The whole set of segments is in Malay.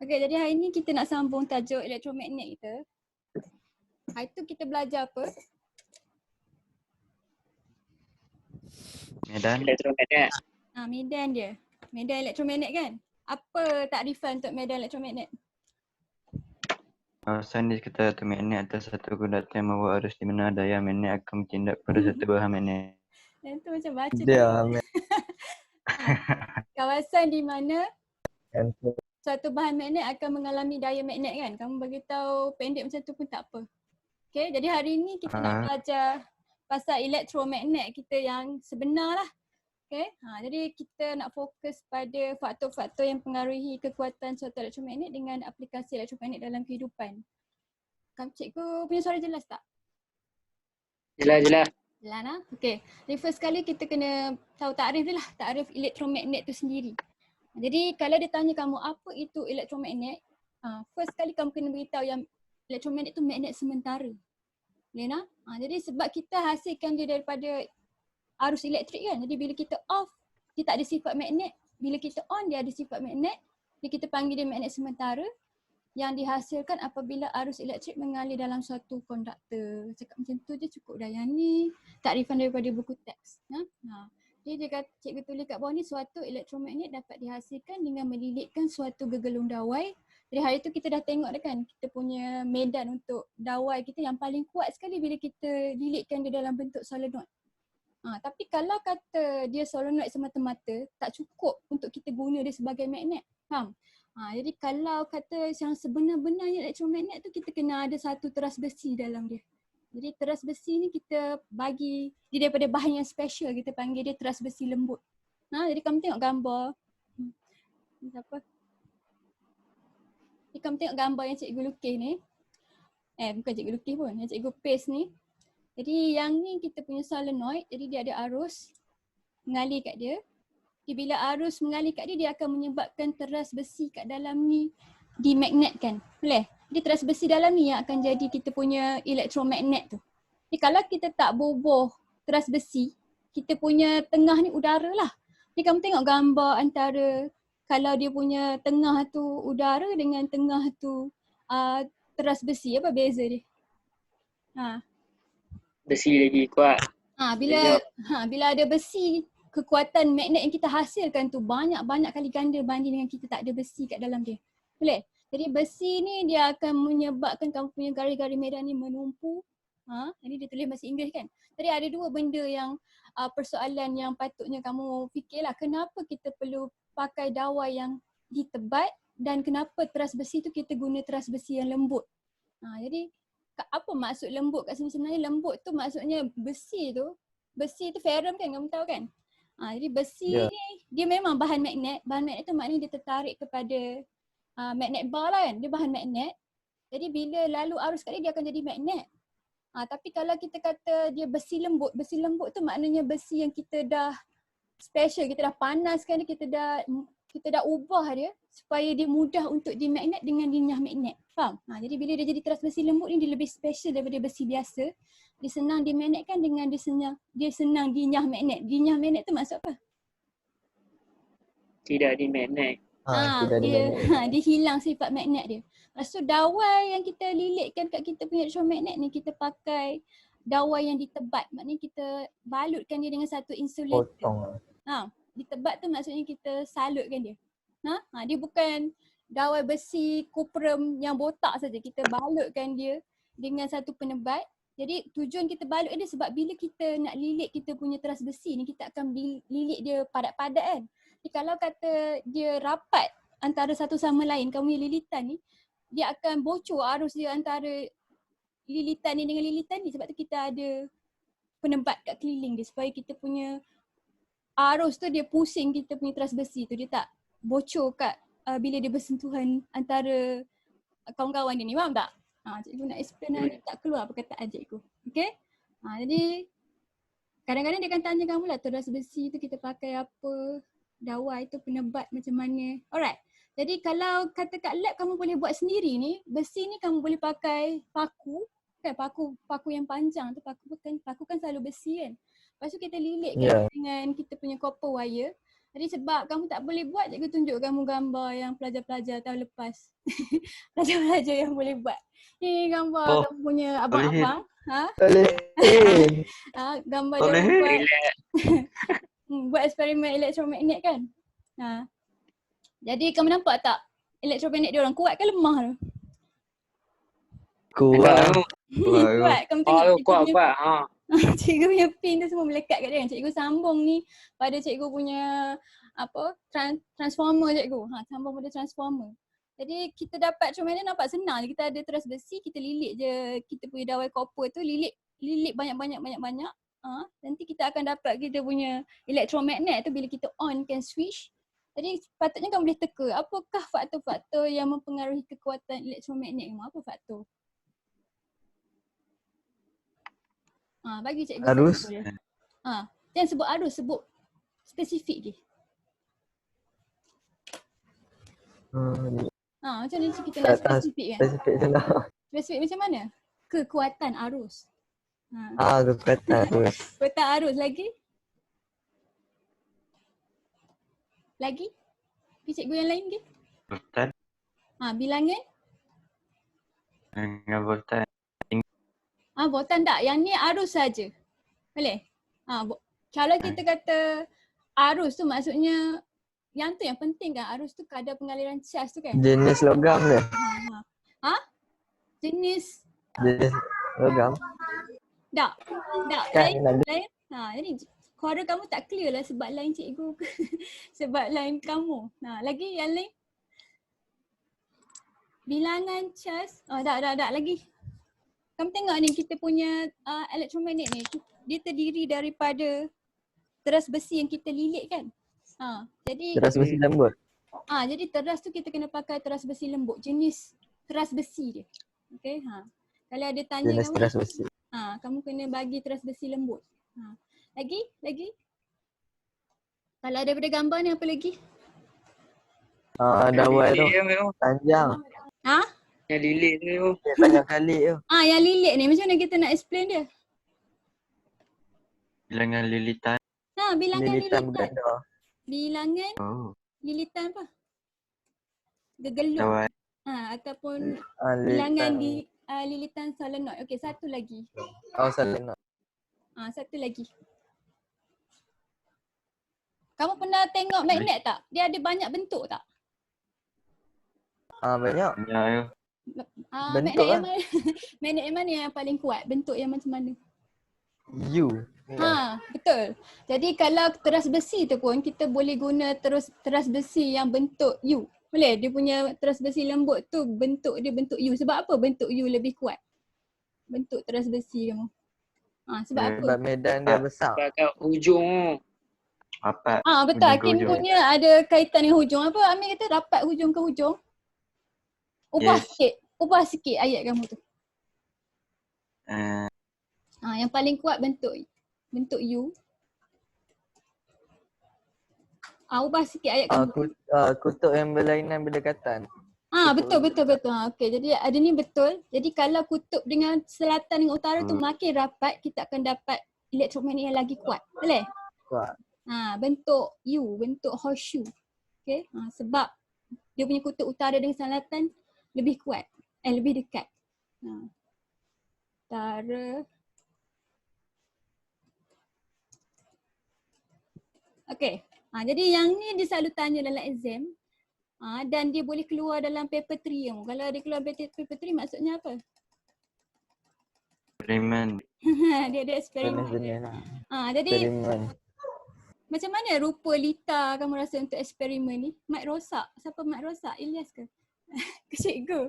Okey, jadi hari ni kita nak sambung tajuk elektromagnet kita. Hari tu kita belajar apa? Medan. Elektromagnet. Medan dia. Medan elektromagnet kan? Apa takrifan untuk medan elektromagnet? Kawasan di sekitar satu magnet atau satu konduktör yang membawa arus di mana daya magnet akan bertindak pada satu bahan magnet. Yang tu macam baca Dia kawasan di mana yang tu. suatu bahan magnet akan mengalami daya magnet kan? Kamu bagi tahu pendek macam tu pun tak apa. Okey, jadi hari ni kita nak belajar pasal elektromagnet kita yang sebenar lah. Okay, jadi kita nak fokus pada faktor-faktor yang pengaruhi kekuatan suatu elektromagnet dengan aplikasi elektromagnet dalam kehidupan. Kamu cikgu punya suara jelas tak? Jelas. Jelas lah. Okay, jadi first kali kita kena tahu takrif dia lah, takrif elektromagnet tu sendiri. Jadi kalau dia tanya kamu apa itu elektromagnet, first kali kamu kena beritahu yang elektromagnet tu magnet sementara. Boleh nak? Jadi sebab kita hasilkan dia daripada arus elektrik kan. Jadi bila kita off, dia tak ada sifat magnet. Bila kita on, dia ada sifat magnet. Jadi kita panggil dia magnet sementara yang dihasilkan apabila arus elektrik mengalir dalam suatu konduktor. Cakap macam tu je cukup dah. Yang ni takrifan daripada buku teks. Jadi dia kata, cikgu tulis kat bawah ni, suatu elektromagnet dapat dihasilkan dengan melilitkan suatu gegelung dawai. Jadi hari tu kita dah tengok dah kan, kita punya medan untuk dawai kita yang paling kuat sekali bila kita lilitkan dia dalam bentuk solenoid. Tapi kalau kata dia solenoid semata-mata, tak cukup untuk kita guna dia sebagai magnet. Faham? Jadi kalau kata yang sebenar-benarnya elektromagnet tu, kita kena ada satu teras besi dalam dia. Jadi teras besi ni kita bagi dia daripada bahan yang special, kita panggil dia teras besi lembut. Jadi kamu tengok gambar. Ni siapa? Jadi kamu tengok gambar yang cikgu lukis ni. Bukan cikgu lukis pun, yang cikgu paste ni. Jadi yang ni kita punya solenoid, jadi dia ada arus mengalir kat dia. Jadi bila arus mengalir kat dia, dia akan menyebabkan teras besi kat dalam ni dimagnetkan. Boleh? Jadi teras besi dalam ni yang akan jadi kita punya elektromagnet tu. Jadi kalau kita tak boboh teras besi, kita punya tengah ni udara lah. Jadi kamu tengok gambar antara kalau dia punya tengah tu udara dengan tengah tu teras besi, apa beza dia? Besi lagi kuat. Bila ada besi, kekuatan magnet yang kita hasilkan tu banyak-banyak kali ganda banding dengan kita tak ada besi kat dalam dia. Boleh? Jadi besi ni dia akan menyebabkan kamu punya garis-garis medan ni menumpu. Jadi dia tulis bahasa Inggeris kan. Jadi ada dua benda yang persoalan yang patutnya kamu fikirlah. Kenapa kita perlu pakai dawai yang ditebat dan kenapa teras besi tu kita guna teras besi yang lembut. Jadi apa maksud lembut kat sini? Sebenarnya lembut tu maksudnya besi tu ferrum kan, kamu tahu kan? Jadi besi ni dia memang bahan magnet. Bahan magnet tu maknanya dia tertarik kepada magnet bar lah kan, dia bahan magnet. Jadi bila lalu arus kat dia akan jadi magnet. Tapi kalau kita kata dia besi lembut tu maknanya besi yang kita dah special, kita dah panaskan dia, kita dah ubah dia supaya dia mudah untuk dimagnet dengan dinyah magnet. Faham? Jadi bila dia jadi teras besi lembut ni, dia lebih special daripada besi biasa. Dia senang dimagnetkan dengan dia senang dinyah magnet. Dinyah magnet tu maksud apa? Tidak dimagnet. Dia hilang sifat magnet dia. Lepas tu dawai yang kita lilitkan kat kita punya elektromagnet ni, kita pakai dawai yang ditebat. Maknanya kita balutkan dia dengan satu insulator. Potong. Ditebat tu maksudnya kita salutkan dia. Dia bukan dawai besi kuprum yang botak saja. Kita balutkan dia dengan satu penebat. Jadi tujuan kita balutkan dia sebab bila kita nak lilit kita punya teras besi ni, kita akan lilit dia padat-padat kan. Jadi kalau kata dia rapat antara satu sama lain, kamu punya lilitan ni, dia akan bocor arus dia antara lilitan ni dengan lilitan ni. Sebab tu kita ada penebat kat keliling dia supaya kita punya arus tu dia pusing kita punya teras besi tu, dia tak bocor kat bila dia bersentuhan antara kawan-kawan dia ni. Faham tak? Cikgu nak explain ni tak keluar perkataan cikgu. Okay? Jadi kadang-kadang dia akan tanya kamu lah teras besi tu kita pakai apa, dawai tu penebat macam mana. Alright. Jadi kalau kata kat lab kamu boleh buat sendiri ni, besi ni kamu boleh pakai paku. Kan paku yang panjang tu, paku kan selalu besi kan. Lepas tu kita lilit dengan kita punya copper wire. Jadi sebab kamu tak boleh buat, cikgu tunjuk kamu gambar yang pelajar-pelajar tahun lepas. Pelajar-pelajar yang boleh buat. Ni gambar Oh, kamu punya abang-abang. Ha? Boleh. Gambar dia Boleh. buat Relax. buat eksperimen elektromagnet kan. Jadi kamu nampak tak elektromagnet dia orang kuat ke lemah tu? Kuat. Kuat. Kamu tengok cikgu Kuat, punya, kuat. Ha. cikgu punya pin tu semua melekat kat dia kan. Cikgu sambung ni pada cikgu punya transformer cikgu. Sambung pada transformer. Jadi kita dapat elektromagnet nampak senang je. Kita ada teras besi, kita lilit je kita punya dawai copper tu, lilit banyak-banyak. Nanti kita akan dapat kita punya elektromagnet tu bila kita on kan switch. Jadi patutnya kamu boleh teka apakah faktor-faktor yang mempengaruhi kekuatan elektromagnet kamu. Apa faktor? Bagi cikgu Arus. sampel. Jangan sebut arus, sebut spesifik je. Macam ni kita nak spesifik kan? Spesifik senang. Spesifik macam mana? Kekuatan arus. Kekuatan arus. Kekuatan arus lagi? Lagi? Pergi cikgu yang lain ke? Voltan. Bilangan? Dengan voltan. Voltan tak? Yang ni arus saja. Boleh? Kalau kita kata arus tu maksudnya yang tu yang penting kan, arus tu kadar pengaliran cas tu kan? Jenis logam dia. Jenis Jenis logam. tak. Kan, Lain. Jadi suara kamu tak clear lah sebab lain cikgu ke sebab lain kamu. Lagi yang lain? Bilangan cas. Tak lagi. Kamu tengok ni kita punya elektromagnet ni, dia terdiri daripada teras besi yang kita lilit kan. Jadi Teras besi lembut. jadi teras tu kita kena pakai teras besi lembut, jenis teras besi dia. Okey, kalau ada tanya Jenis kamu, teras besi. kamu kena bagi teras besi lembut. Lagi? Kalau daripada gambar ni apa lagi? Dawai tu Lilit tu. panjang. Yang lilit tu. Banyak kali tu. Yang lilit ni macam mana kita nak explain dia? Bilangan lilitan. Bilangan Lilitan lilitan. berganda. Bilangan Oh. lilitan apa? Gegeluk. Dawai. Ataupun bilangan Lilitan. lilitan solenoid. Okey, satu lagi. Solenoid. Satu lagi. Kamu pernah tengok magnet tak? Dia ada banyak bentuk tak? Banyak. Banyak tu. Magnet Bentuk yang mana? Magnet yang mana yang paling kuat? Bentuk yang macam mana? U. Betul. Jadi kalau teras besi tu pun kita boleh guna teras besi yang bentuk U. Boleh? Dia punya teras besi lembut tu bentuk dia bentuk U. Sebab apa bentuk U lebih kuat? Bentuk teras besi kamu. Sebab apa? Sebab medan dia besar. Pakai hujung. Rapat. Betul. Hujung ke Hakim hujung. punya ada kaitan dengan hujung. Apa Amir kata rapat hujung ke hujung? Ubah sikit ayat kamu tu. Yang paling kuat bentuk U. Ubah sikit ayat kamu. Kutub yang berlainan berdekatan. Betul. Okey, jadi ada ni betul. Jadi kalau kutub dengan selatan dengan utara tu makin rapat, kita akan dapat elektromagnet yang lagi kuat. Boleh? Kuat. Bentuk U, bentuk horseshoe. Okey, sebab dia punya kutub utara dengan selatan lebih kuat. Lebih dekat. Utara. Okey. Jadi yang ni dia selalu tanya dalam exam. Dan dia boleh keluar dalam paper 3 kamu. Kalau dia keluar paper 3 maksudnya apa? Eksperimen. Dia ada eksperimen. Jenis-jenis lah. Jadi Eksperimen. macam mana rupa Lita kamu rasa untuk eksperimen ni? Mic rosak. Siapa mic rosak? Ilyas ke? Ke cikgu?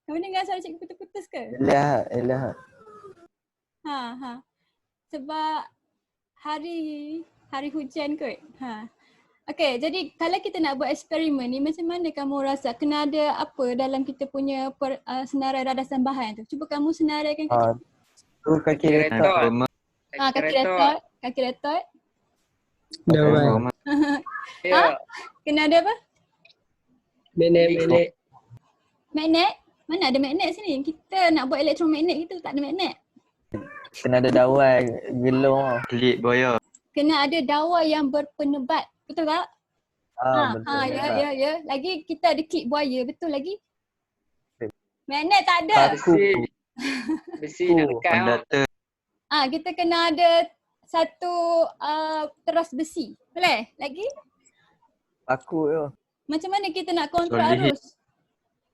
Kamu dengar suara cikgu putus-putus ke? Elah. Sebab hari hujan kot. Okey, jadi kalau kita nak buat eksperimen ni macam mana kamu rasa? Kena ada apa dalam kita punya senarai radasan bahan tu? Cuba kamu senaraikan kat Tu kaki retot. Retot. kaki retot. Dawai. Ya. Kena ada apa? Magnet. Magnet? Mana ada magnet sini? Kita nak buat elektromagnet kita tak ada magnet. Kena ada dawai, gelung. Klik boya. Kena ada dawai yang berpenebat. Betul tak? Betul juga. Ya. Lagi kita ada klip buaya, betul lagi. Magnet tak ada. Paku. Besi nak lekat. Konduktor. Kita kena ada satu teras besi. Boleh? Lagi? Paku tu. Macam mana kita nak kontrol Solid. arus?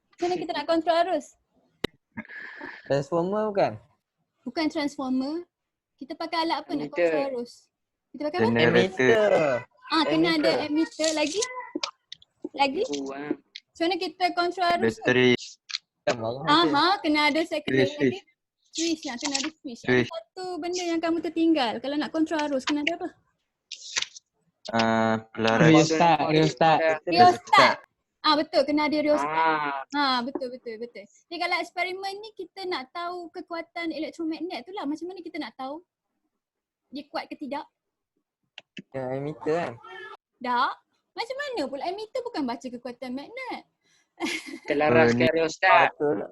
Macam mana kita nak kontrol arus? Transformer bukan? Bukan transformer. Kita pakai alat apa nak Emitter. kontrol arus? Kita pakai apa? Generator. Emitter. Kena ada emitter. emitter. Lagi? Macam mana kita kontrol arus tu? Bateri. Kena ada secondary Switch. lagi. Switch, kena ada switch. Ada Switch. satu benda yang kamu tertinggal. Kalau nak kontrol arus, kena ada apa? Pelaras. Rheostat. Rheostat. Betul, kena ada rheostat. Ah, Betul. Jadi kalau eksperimen ni kita nak tahu kekuatan elektromagnet tu lah. Macam mana kita nak tahu dia kuat ke tidak? Yang emitter kan? Tak. Macam mana pula emitter bukan baca kekuatan magnet. terlaraskan rheostat. Betul.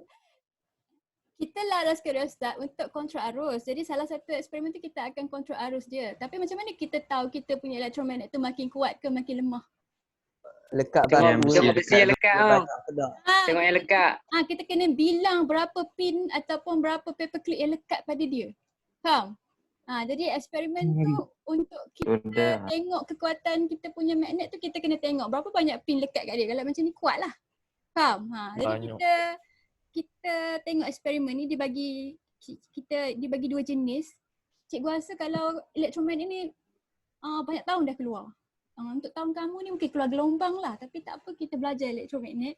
Kita laraskan rheostat untuk kontrol arus. Jadi salah satu eksperimen tu kita akan kontrol arus dia. Tapi macam mana kita tahu kita punya elektromagnet tu makin kuat ke makin lemah? Lekat Tengok paku. tengok besi yang lekat tau. Sedap. Tengok yang lekat. Kita kena bilang berapa pin ataupun berapa paperclip yang lekat pada dia. Faham? Jadi eksperimen tu untuk kita Sudah. tengok kekuatan kita punya magnet tu kita kena tengok berapa banyak pin lekat kat dia. Kalau macam ni kuat lah. Faham? Jadi Banyak. kita tengok eksperimen ni dibagi dua jenis. Cikgu rasa kalau elektromagnet ni banyak tahun dah keluar. Untuk tahun kamu ni mungkin keluar gelombang lah, tapi tak apa, kita belajar elektromagnet.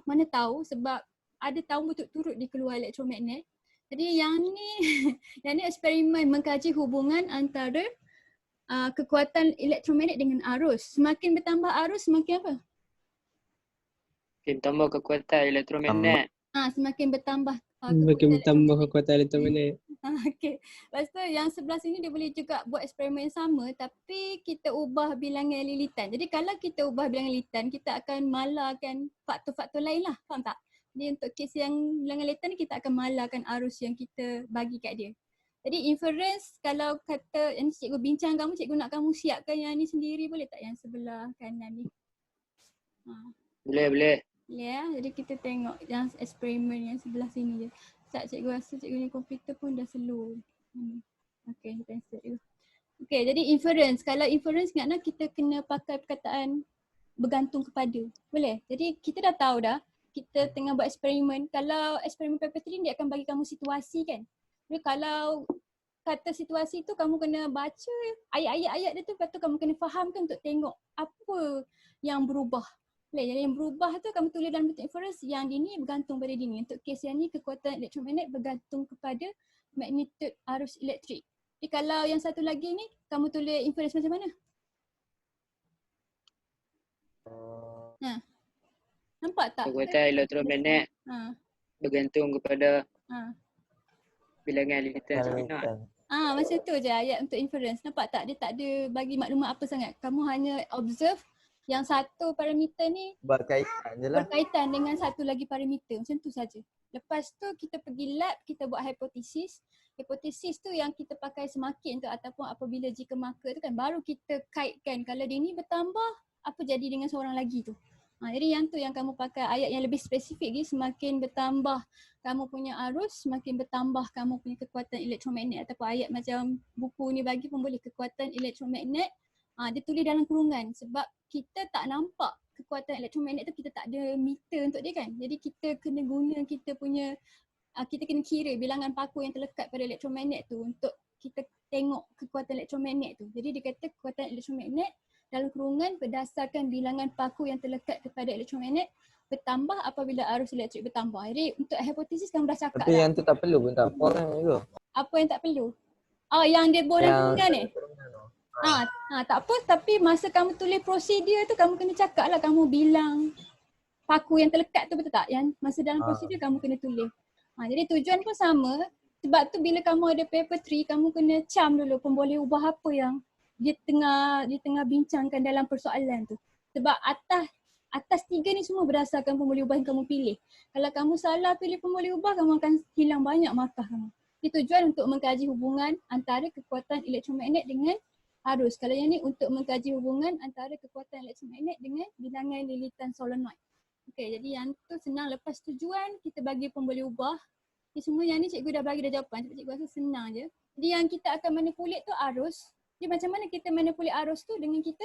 Mana tahu sebab ada tahun berturut-turut dia keluar elektromagnet. Jadi yang ni eksperimen mengkaji hubungan antara kekuatan elektromagnet dengan arus. Semakin bertambah arus semakin apa? Kita tambah kekuatan elektromagnet. Semakin bertambah Makin bertambah kekuatan elektromagnet. Okay. Lepas tu yang sebelah sini dia boleh juga buat eksperimen yang sama tapi kita ubah bilangan lilitan. Jadi kalau kita ubah bilangan lilitan, kita akan malarkan faktor-faktor lain lah. Faham tak? Jadi untuk kes yang bilangan lilitan ni kita akan malarkan arus yang kita bagi kat dia. Jadi inference kalau kata yang cikgu bincang kamu, cikgu nak kamu siapkan yang ni sendiri boleh tak yang sebelah kanan ni? Boleh. Ya, jadi kita tengok yang eksperimen yang sebelah sini je. Tak, cikgu rasa cikgu ni komputer pun dah slow. Okay, kita insert dulu. Okay, jadi inference. Kalau inference ingatlah kita kena pakai perkataan bergantung kepada. Boleh? Jadi kita dah tahu dah, kita tengah buat eksperimen. Kalau eksperimen paper 3 dia akan bagi kamu situasi kan. Jadi kalau kata situasi tu kamu kena baca ayat-ayat dia tu, lepas tu kamu kena fahamkan untuk tengok apa yang berubah. Jadi yang berubah tu kamu tulis dalam bentuk inference, yang ini bergantung pada ini. Untuk kes yang ni kekuatan elektromagnet bergantung kepada magnitude arus elektrik. Jadi kalau yang satu lagi ni kamu tulis inference macam mana? Nampak tak? Kekuatan elektromagnet bergantung kepada bilangan lilitan sebenar. Macam tu je ayat untuk inference. Nampak tak? Dia tak ada bagi maklumat apa sangat. Kamu hanya observe yang satu parameter ni Berkaitan je lah. berkaitan dengan satu lagi parameter. Macam tu saja. Lepas tu kita pergi lab, kita buat hipotesis. Hipotesis tu yang kita pakai semakin tu ataupun apabila jika maka tu kan baru kita kaitkan kalau dia ni bertambah apa jadi dengan seorang lagi tu. Jadi yang tu yang kamu pakai ayat yang lebih spesifik ni, semakin bertambah kamu punya arus, semakin bertambah kamu punya kekuatan elektromagnet, ataupun ayat macam buku ni bagi pun boleh kekuatan elektromagnet. Dia tulis dalam kurungan sebab kita tak nampak kekuatan elektromagnet tu, kita tak ada meter untuk dia kan. Jadi kita kena guna kita punya, kita kena kira bilangan paku yang terlekat pada elektromagnet tu untuk kita tengok kekuatan elektromagnet tu. Jadi dia kata kekuatan elektromagnet dalam kurungan berdasarkan bilangan paku yang terlekat kepada elektromagnet bertambah apabila arus elektrik bertambah. Jadi untuk hipotesis kamu dah cakap Tapi dah. yang tu tak perlu pun tak apa kan juga. Apa yang tak perlu? Yang dia dalam kurungan ni? Tak apa, tapi masa kamu tulis prosedur tu kamu kena cakap lah, kamu bilang paku yang terlekat tu, betul tak? Yang masa dalam prosedur kamu kena tulis. Jadi tujuan pun sama, sebab tu bila kamu ada paper 3 kamu kena cam dulu pun boleh ubah apa yang dia tengah bincangkan dalam persoalan tu. Sebab atas 3 ni semua berdasarkan pemboleh ubah yang kamu pilih. Kalau kamu salah pilih pemboleh ubah, kamu akan hilang banyak markah kamu. Jadi tujuan untuk mengkaji hubungan antara kekuatan elektromagnet dengan arus. Kalau yang ni untuk mengkaji hubungan antara kekuatan elektromagnet dengan bilangan lilitan solenoid. Okey, jadi yang tu senang, lepas tujuan kita bagi pun boleh ubah. Okay, semua yang ni cikgu dah bagi dah jawapan. Cikgu rasa senang je. Jadi yang kita akan manipulate tu arus. Jadi macam mana kita manipulate arus tu dengan kita?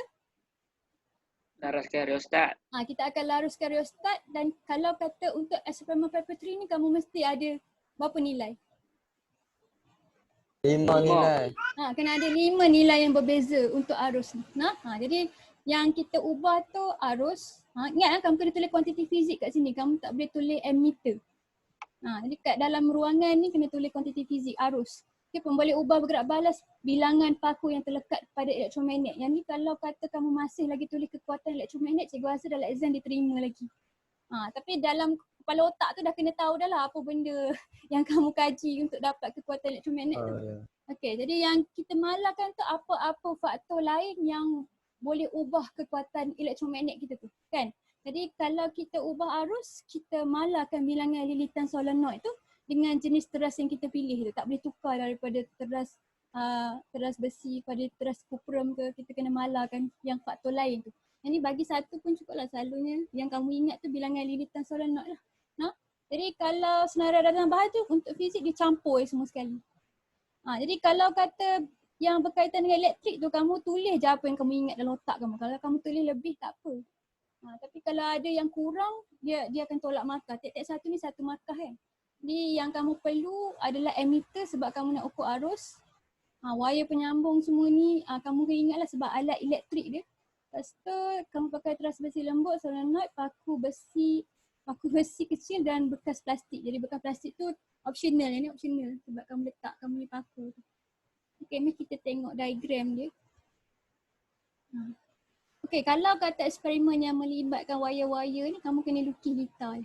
Laraskan rheostat. Kita akan laruskan rheostat dan kalau kata untuk eksperimen paper 3 ni kamu mesti ada berapa nilai? 5 nilai. Kena ada 5 nilai yang berbeza untuk arus ni. Jadi yang kita ubah tu arus. Ingat kamu kena tulis kuantiti fizik kat sini. Kamu tak boleh tulis ammeter. Jadi kat dalam ruangan ni kena tulis kuantiti fizik arus. Okay, pun boleh ubah bergerak balas bilangan paku yang terlekat pada elektromagnet. Yang ni kalau kata kamu masih lagi tulis kekuatan elektromagnet, cikgu rasa dalam exam diterima lagi. Tapi dalam kepala otak tu dah kena tahu dah lah apa benda yang kamu kaji untuk dapat kekuatan elektromagnet tu. Okay, jadi yang kita malahkan tu apa-apa faktor lain yang boleh ubah kekuatan elektromagnet kita tu, kan? Jadi kalau kita ubah arus, kita malahkan bilangan lilitan solenoid tu dengan jenis teras yang kita pilih tu. Tak boleh tukar daripada teras besi pada teras kuprum ke, kita kena malahkan yang faktor lain tu. Yang ni bagi satu pun cukup lah selalunya. Yang kamu ingat tu bilangan lilitan solenoid lah. Jadi kalau senarai dalam bahan tu untuk fizik dia campur semua sekali. Jadi kalau kata yang berkaitan dengan elektrik tu kamu tulis je apa yang kamu ingat dalam otak kamu. Kalau kamu tulis lebih tak apa. Tapi kalau ada yang kurang dia akan tolak markah. Tiap-tiap satu ni satu markah kan. Jadi yang kamu perlu adalah ammeter sebab kamu nak ukur arus. Wire penyambung semua ni kamu kena ingatlah sebab alat elektrik dia. Lepas tu kamu pakai teras besi lembut, solenoid, paku besi kecil dan bekas plastik. Jadi bekas plastik tu optional, yang ni optional sebab kamu letak kamu ni paku tu. Okay, ni kita tengok diagram dia. Okay, kalau kata eksperimen yang melibatkan wire-wire ni kamu kena lukis litar.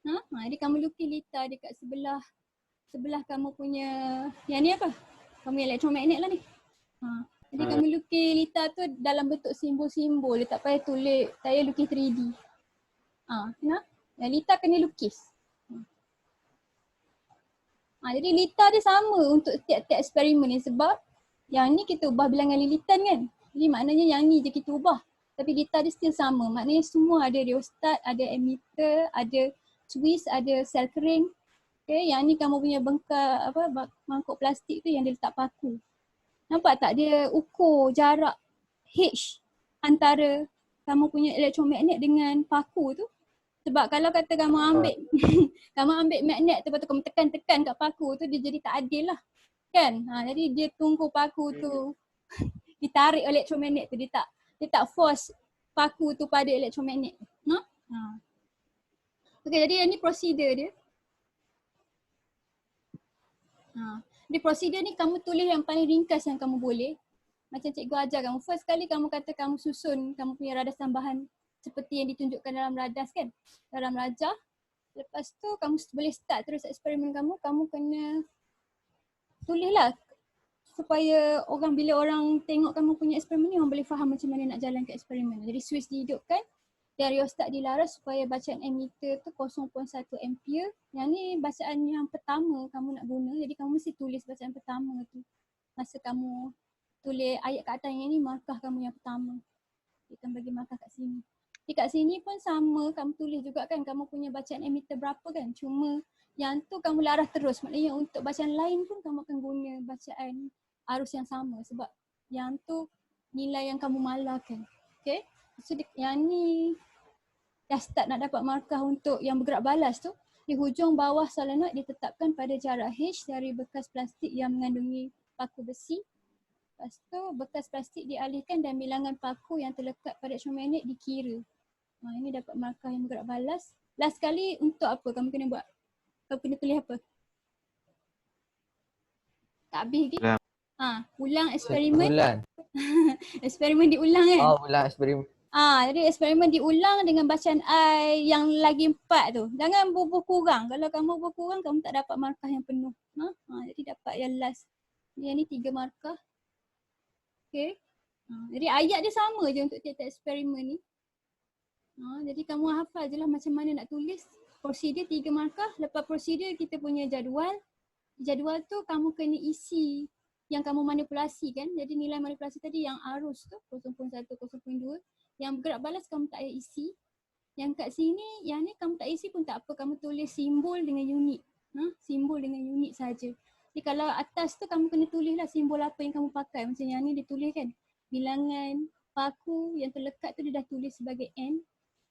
Jadi kamu lukis litar dekat sebelah kamu punya, yang ni apa? Kamu punya elektromagnet lah ni. Jadi kamu lukis litar tu dalam bentuk simbol-simbol, dia tak payah tulis, saya lukis 3D. Yang litar kena lukis. Jadi litar dia sama untuk tiap-tiap eksperimen ni sebab yang ni kita ubah bilangan lilitan kan. Jadi maknanya yang ni je kita ubah. Tapi litar dia still sama. Maknanya semua ada rheostat, ada ammeter, ada twist, ada sel kering. Okay, yang ni kamu punya mangkuk plastik tu yang dia letak paku. Nampak tak dia ukur jarak H antara kamu punya elektromagnet dengan paku tu. Sebab kalau kata kamu ambil kamu ambil magnet tu lepas tu kamu tekan-tekan kat paku tu dia jadi tak adil lah. Kan? Jadi dia tunggu paku tu ditarik elektromagnet tu, dia tak force paku tu pada elektromagnet. Okay, jadi yang ni prosedur dia. Di prosedur ni kamu tulis yang paling ringkas yang kamu boleh. Macam cikgu ajar kamu. First kali kamu kata kamu susun kamu punya radas tambahan seperti yang ditunjukkan dalam radas kan. Dalam rajah. Lepas tu kamu boleh start terus eksperimen kamu. Kamu kena tulislah supaya bila orang tengok kamu punya eksperimen ni orang boleh faham macam mana nak jalankan eksperimen. Jadi switch dihidupkan. Dan rheostat dilaras supaya bacaan ammeter tu 0.1 ampere. Yang ni bacaan yang pertama kamu nak guna. Jadi kamu mesti tulis bacaan pertama tu. Masa kamu tulis ayat kat atas yang ni markah kamu yang pertama. Kita bagi markah kat sini. Jadi kat sini pun sama kamu tulis juga kan kamu punya bacaan ammeter berapa kan. Cuma yang tu kamu laras terus. Maknanya untuk bacaan lain pun kamu akan guna bacaan arus yang sama. Sebab yang tu nilai yang kamu malahkan. Okay. So yang ni dah start nak dapat markah untuk yang bergerak balas tu. Di hujung bawah solenoid ditetapkan pada jarak H dari bekas plastik yang mengandungi paku besi. Lepas tu bekas plastik dialihkan dan bilangan paku yang terlekat pada elektromagnet dikira. Ini dapat markah yang bergerak balas. Last kali untuk apa kamu kena buat? Kamu kena tulis apa? Tak habis lagi? Ulang eksperimen. Eksperimen diulang kan? Ulang eksperimen. Jadi eksperimen diulang dengan bacaan I yang lagi 4 tu. Jangan bubuh kurang. Kalau kamu bubuh kurang, kamu tak dapat markah yang penuh. Jadi dapat yang last. Yang ni 3 markah. Okay. Jadi ayat dia sama je untuk tiap-tiap eksperimen ni. Jadi kamu hafal je lah macam mana nak tulis. Prosedur 3 markah. Lepas prosedur kita punya jadual. Jadual tu kamu kena isi yang kamu manipulasi kan. Jadi nilai manipulasi tadi yang arus tu 0.1, 0.2. Yang bergerak balas kamu tak payah isi. Yang kat sini, yang ni kamu tak isi pun tak apa. Kamu tulis simbol dengan unit. Simbol dengan unit saja. Jadi kalau atas tu kamu kena tulis lah simbol apa yang kamu pakai. Macam yang ni dia tulis kan. Bilangan paku yang terlekat tu dia dah tulis sebagai N.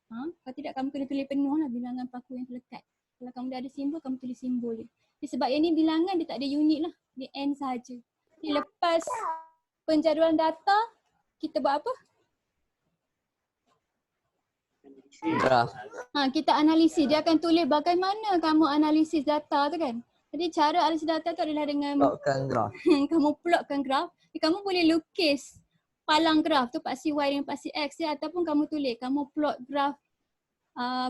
Kalau tidak kamu kena tulis penuh lah bilangan paku yang terlekat. Kalau kamu dah ada simbol, kamu tulis simbol dia. Jadi sebab yang ni bilangan dia tak ada unit lah. Dia N sahaja. Jadi lepas penjadualan data, kita buat apa? Graf. Kita analisis. Dia akan tulis bagaimana kamu analisis data tu kan. Jadi cara analisis data tu adalah dengan Plotkan graf. kamu plotkan graf. Jadi, kamu boleh lukis palang graf tu paksi Y dengan paksi X ya, ataupun kamu tulis, kamu plot graf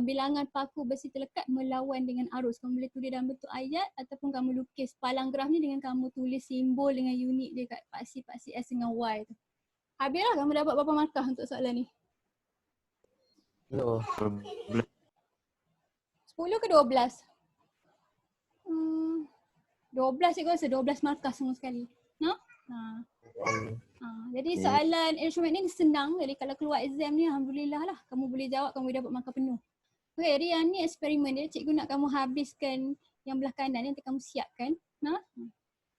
bilangan paku besi terlekat melawan dengan arus. Kamu boleh tulis dalam bentuk ayat ataupun kamu lukis palang graf ni dengan kamu tulis simbol dengan unit dia kat paksi S dengan Y tu. Habislah kamu dapat berapa markah untuk soalan ni? 10. 12. 10 ke 12? 12 cikgu rasa 12 markah semua sekali. No? Jadi soalan elektromagnet ni senang. Jadi kalau keluar exam ni alhamdulillah lah. Kamu boleh jawab, kamu boleh dapat markah penuh. Okay, jadi yang ni eksperimen dia. Cikgu nak kamu habiskan yang belah kanan nanti kamu siapkan.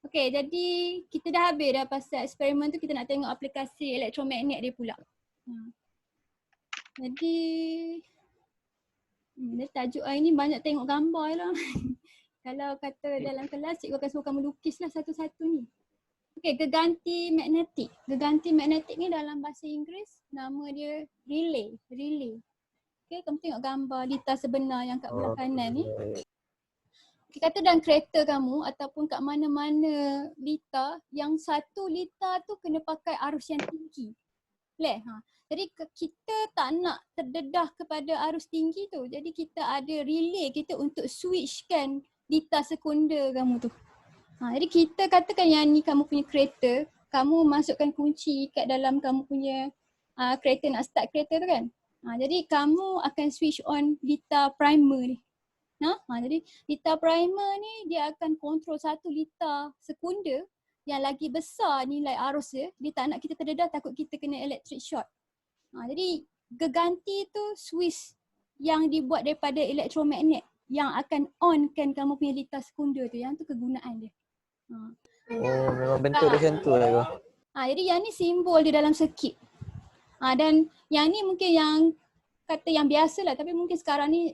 Okay, jadi kita dah habis dah pasal eksperimen tu. Kita nak tengok aplikasi elektromagnet dia pula. Jadi tajuk hari ni banyak tengok gambar lah. Kalau kata dalam kelas, cikgu akan suruh kamu lukislah satu-satu ni. Okay, geganti magnetik. Geganti magnetik ni dalam bahasa Inggeris nama dia relay. Okay, kamu tengok gambar lita sebenar yang kat belah kanan ni. Okay, kata dalam kereta kamu ataupun kat mana-mana lita, yang satu lita tu kena pakai arus yang tinggi. Boleh? Jadi kita tak nak terdedah kepada arus tinggi tu. Jadi kita ada relay kita untuk switchkan lita sekunder kamu tu. Jadi kita katakan yang ni kamu punya kereta, kamu masukkan kunci kat dalam kamu punya kereta, nak start kereta tu kan. Jadi kamu akan switch on lita primer ni. Jadi lita primer ni dia akan kontrol 1 lita sekunder yang lagi besar nilai arus dia. Dia tak nak kita terdedah, takut kita kena electric short. Jadi geganti tu switch yang dibuat daripada elektromagnet yang akan onkan kamu punya lita sekunder tu. Yang tu kegunaan dia. Memang bentuk dia macam tu lah. Jadi yang ni simbol dia dalam circuit. Dan yang ni mungkin yang kata yang biasa lah, tapi mungkin sekarang ni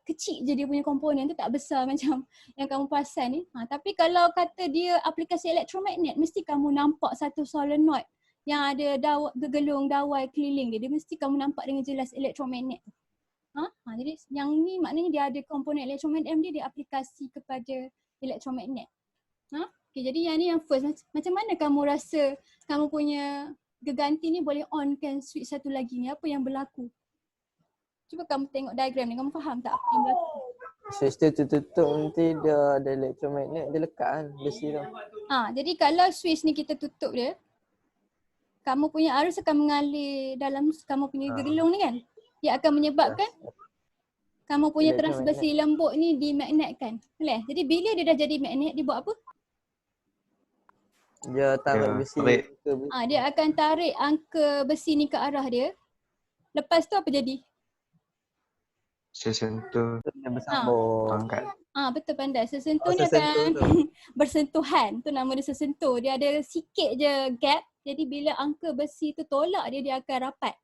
kecil je dia punya komponen tu, tak besar macam yang kamu perasan ni. Tapi kalau kata dia aplikasi elektromagnet, mesti kamu nampak satu solenoid yang ada gegelung dawai keliling dia. Dia mesti kamu nampak dengan jelas elektromagnet. Jadi yang ni maknanya dia ada komponen elektromagnet dia aplikasi kepada elektromagnet. Okay, jadi yang ni yang first. Macam mana kamu rasa kamu punya geganti ni boleh on kan switch satu lagi ni? Apa yang berlaku? Cuba kamu tengok diagram ni, kamu faham tak apa yang berlaku? Switch tu tutup nanti dia ada elektromagnet, dia lekat kan besi tu. Jadi kalau switch ni kita tutup dia, kamu punya arus akan mengalir dalam kamu punya gegelung ni kan? Dia akan menyebabkan kamu punya transversi lembut ni dimagnetkan. Boleh? Jadi bila dia dah jadi magnet, dia buat apa? Dia tarik besi. Dia akan tarik angka besi ni ke arah dia. Lepas tu apa jadi? Sesentuh. Dia bersambung. Angkat. Betul pandai. Sesentuh ni akan bersentuhan. Tu nama dia sesentuh. Dia ada sikit je gap. Jadi bila angka besi tu tolak dia, dia akan rapat.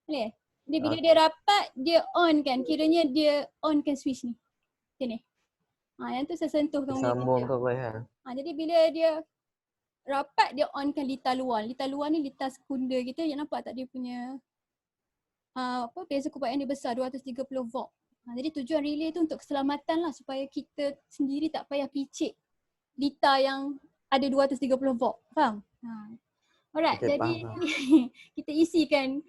Boleh? Jadi bila dia rapat, dia on kan. Kiranya dia on kan switch ni. Macam ni. Yang tu sesentuh kamu. Sambung ke apa. Jadi bila dia rapat, dia on kan lita luar. Lita luar ni lita sekunder kita. Yang nampak tak dia punya beza kupaian dia besar, 230 volt. Jadi tujuan relay tu untuk keselamatan lah, supaya kita sendiri tak payah picit lita yang ada 230 volt. Faham? Alright, okay, jadi kita isikan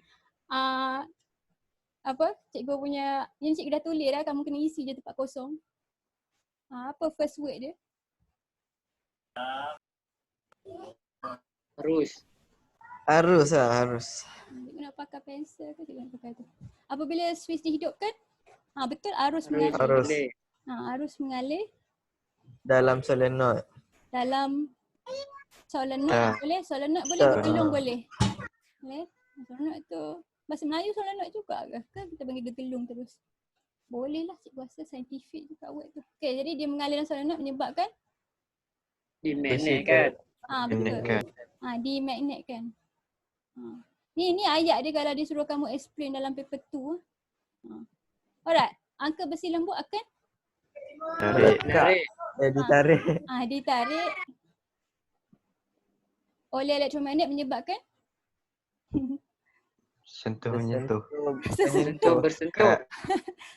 cikgu punya, yang cikgu dah tulis dah, kamu kena isi je tempat kosong. Apa first word dia? Arus lah, arus. Cikgu nak pakai pensel ke cikgu nak pakai tu? Apabila switch dihidupkan, betul arus mengalir. Arus mengalir dalam solenoid. Dalam solenoid boleh, solenoid boleh, Tak. gegelung boleh. Boleh? Solenoid tu bahasa Melayu solenoid juga ke? Kan kita panggil gegelung terus. Boleh lah, cik rasa saintifik juga word tu. Okay, jadi dia mengalir dalam solenoid menyebabkan Dimagnetkan. betul. Magnetkan. Dimagnetkan. Ni ayat dia kalau dia suruh kamu explain dalam paper 2. Alright, angka besi lembut akan Tarik. Menarik. Ditarik. ditarik oleh elektromagnet menyebabkan Sentuh menyentuh. Sentuh, bersentuh.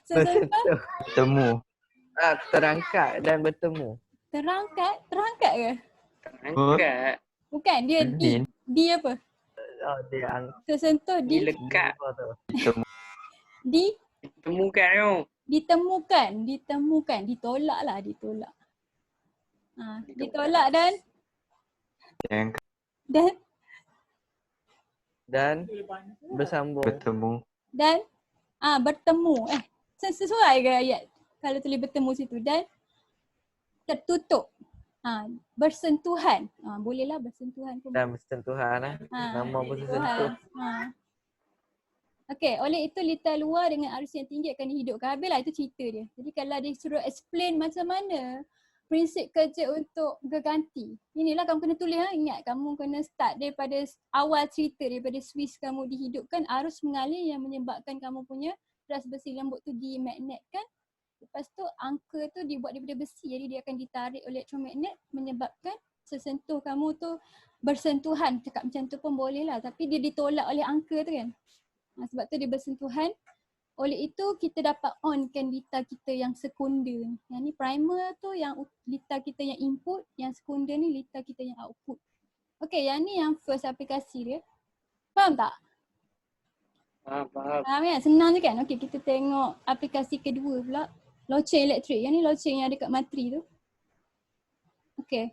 sesentuh Bertemu. Terangkat dan bertemu. terangkat ke? Angkat. Bukan, dia Din. di apa? Oh, dia Sesentuh Dilekat. Bertemu. Temukan tu. ditemukan, ditolak. Ditolak Yang dan bersambung. bertemu. bertemu. Sesuai ke ayat kalau tulis bertemu situ dan tertutup. Bersentuhan. Bolehlah bersentuhan pun. Dan bersentuhan nama bersentuh. Okey, oleh itu litar luar dengan arus yang tinggi akan dihidupkan. Habislah itu cerita dia. Jadi kalau dia suruh explain macam mana prinsip kerja untuk gerganti. Inilah kamu kena tulis. Ingat kamu kena start daripada awal cerita, daripada Swiss kamu dihidupkan, arus mengalir yang menyebabkan kamu punya ras besi lembut tu dimagnetkan. Lepas tu angka tu dibuat daripada besi, jadi dia akan ditarik oleh elektromagnet menyebabkan sesentuh kamu tu bersentuhan. Cakap macam tu pun boleh lah, tapi dia ditolak oleh angka tu kan. Sebab tu dia bersentuhan. Oleh itu kita dapat onkan litar kita yang sekunder ni. Yang ni primer tu yang litar kita yang input, yang sekunder ni litar kita yang output. Okay, yang ni yang first aplikasi dia. Faham tak? Faham. Faham kan? Senang je kan? Okay, kita tengok aplikasi kedua pula. Loceng elektrik. Yang ni loceng yang ada kat matri tu. Okay.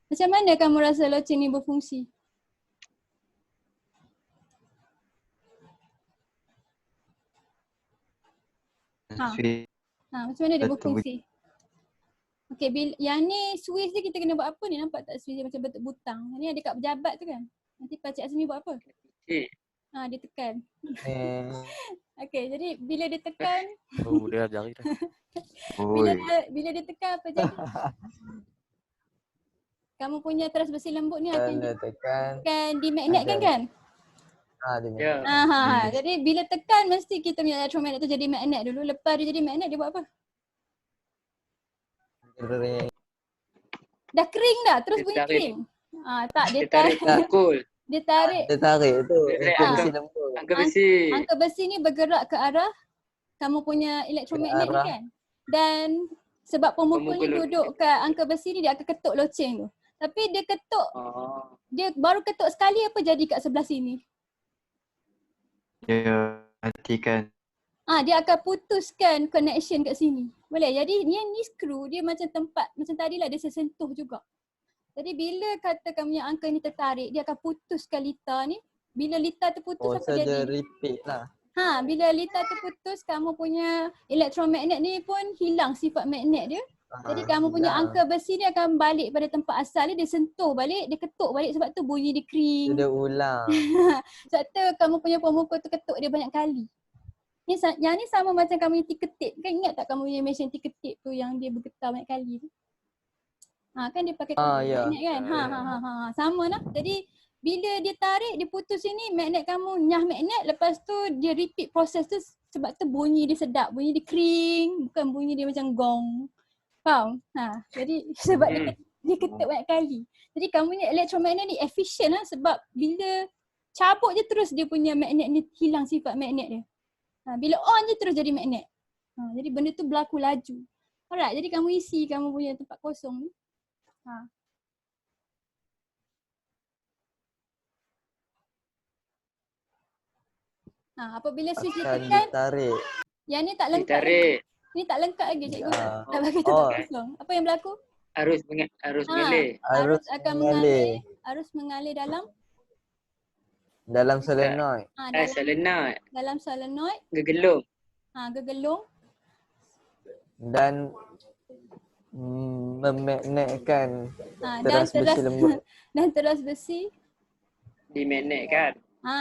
Macam mana kamu rasa loceng ni berfungsi? Macam mana dia berfungsi? Okay, yang ni Swiss ni kita kena buat apa ni? Nampak tak Swiss dia macam bentuk butang? Yang ni ada kat pejabat tu kan? Nanti Pakcik Azmi buat apa? Dia tekan. Okay, jadi bila dia tekan, Dia jari dah. bila dia tekan apa jadi? Kamu punya teras besi lembut ni akan dimagnetkan kan? Dia Jadi bila tekan mesti kita punya elektromagnet tu jadi magnet dulu. Lepas dia jadi magnet dia buat apa? Dah kering dah, terus bunyi kering. Dia tarik. Pukul. Dia tarik. tu. Angka Besi lembut. Angka besi. Angka besi ni bergerak ke arah kamu punya elektromagnet ni kan. Dan sebab pemukulnya duduk kat angka besi ni, dia akan ketuk loceng tu. Tapi dia ketuk, dia baru ketuk sekali apa jadi kat sebelah sini? Dia matikan. Dia akan putuskan connection kat sini. Boleh? Jadi ni skru dia macam tempat, macam tadilah dia sesentuh juga. Jadi bila katakan punya angka ni tertarik, dia akan putuskan litar ni. Bila litar terputus apa jadi? Dia repeat lah. Bila litar terputus, kamu punya elektromagnet ni pun hilang sifat magnet dia. Jadi kamu punya angka besi ni akan balik pada tempat asal dia sentuh balik, dia ketuk balik sebab tu bunyi dia kering. Dia ulang. Sebab tu kamu punya pemukul tu ketuk dia banyak kali. Yang ni sama macam kamu punya ticker tape. Kan ingat tak kamu punya mesin ticker tape tu yang dia bergetar banyak kali tu? Kan dia pakai magnet kan? Sama lah. Jadi bila dia tarik, dia putus sini, magnet kamu nyah magnet, lepas tu dia repeat proses tu sebab tu bunyi dia sedap, bunyi dia kering, bukan bunyi dia macam gong. Faham? Jadi sebab dia ketuk banyak kali. Jadi kamu punya elektromagnet ni efisien lah sebab bila cabut je terus dia punya magnet ni hilang sifat magnet dia. Bila on je terus jadi magnet. Jadi benda tu berlaku laju. Alright, jadi kamu isi kamu punya tempat kosong ni. Apabila switch ditekan, ditarik. yang ni tak lengkap. Ni tak lengkap lagi cikgu. Tak bagi tempat kosong. Apa yang berlaku? Arus mengalir. Arus akan mengalir. Arus mengalir dalam solenoid. Solenoid. Dalam solenoid. Gegelung. Gegelung. Dan Memagnetkan Dan teras besi lembut. dan teras besi Dimagnetkan.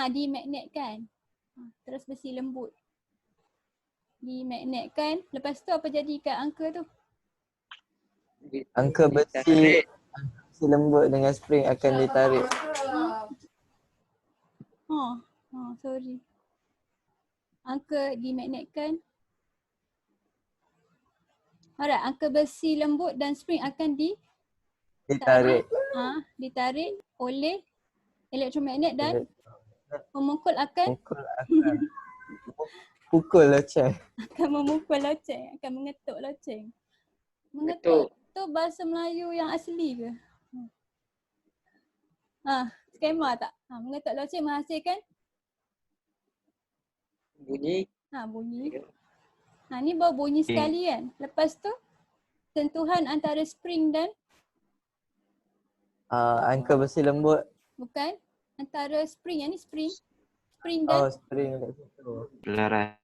dimagnetkan. Teras besi lembut. Dimagnetkan. Lepas tu apa jadi kat angka tu? Angka besi lembut dengan spring akan ditarik. Sorry. Angka dimagnetkan. Alright, angka besi lembut dan spring akan Ditarik. ditarik oleh elektromagnet dan pemukul akan Pukul loceng. memukul loceng, akan mengetuk loceng. Mengetuk tu bahasa Melayu yang asli ke? Skema tak? Mengetuk loceng menghasilkan Bunyi. bunyi. Ni baru bunyi sekali kan. Lepas tu sentuhan antara spring dan Angka besi lembut. bukan antara spring, yang ni spring dan Spring kat situ. Pelaras.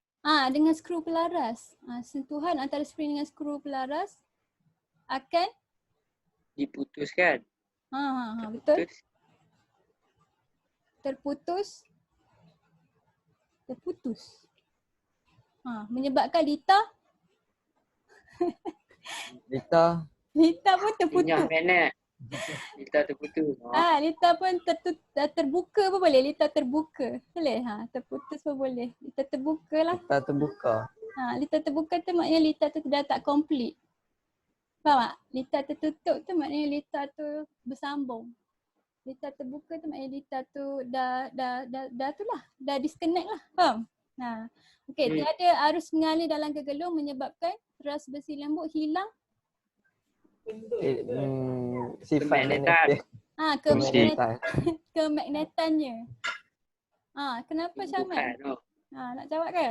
dengan skru pelaras. Sentuhan antara spring dengan skru pelaras akan Diputuskan. betul. Terputus. Menyebabkan litar pun terputus. Minyak magnet. Litar terputus. Litar pun terbuka pun boleh. Litar terbuka. Boleh? Terputus pun boleh. Litar terbuka lah. Litar terbuka. Litar terbuka tu maknanya litar tu dah tak complete. Faham tak? Litar tertutup tu maknanya litar tu bersambung. Litar terbuka tu maknanya litar tu dah tu lah. Dah disconnect lah. Faham? Okey, tiada arus mengalir dalam kegelung menyebabkan teras besi lembut hilang Sifat Kemagnetan. magnetik. kemagnetannya. Kenapa Syamel? Bukan. Nak jawab ke?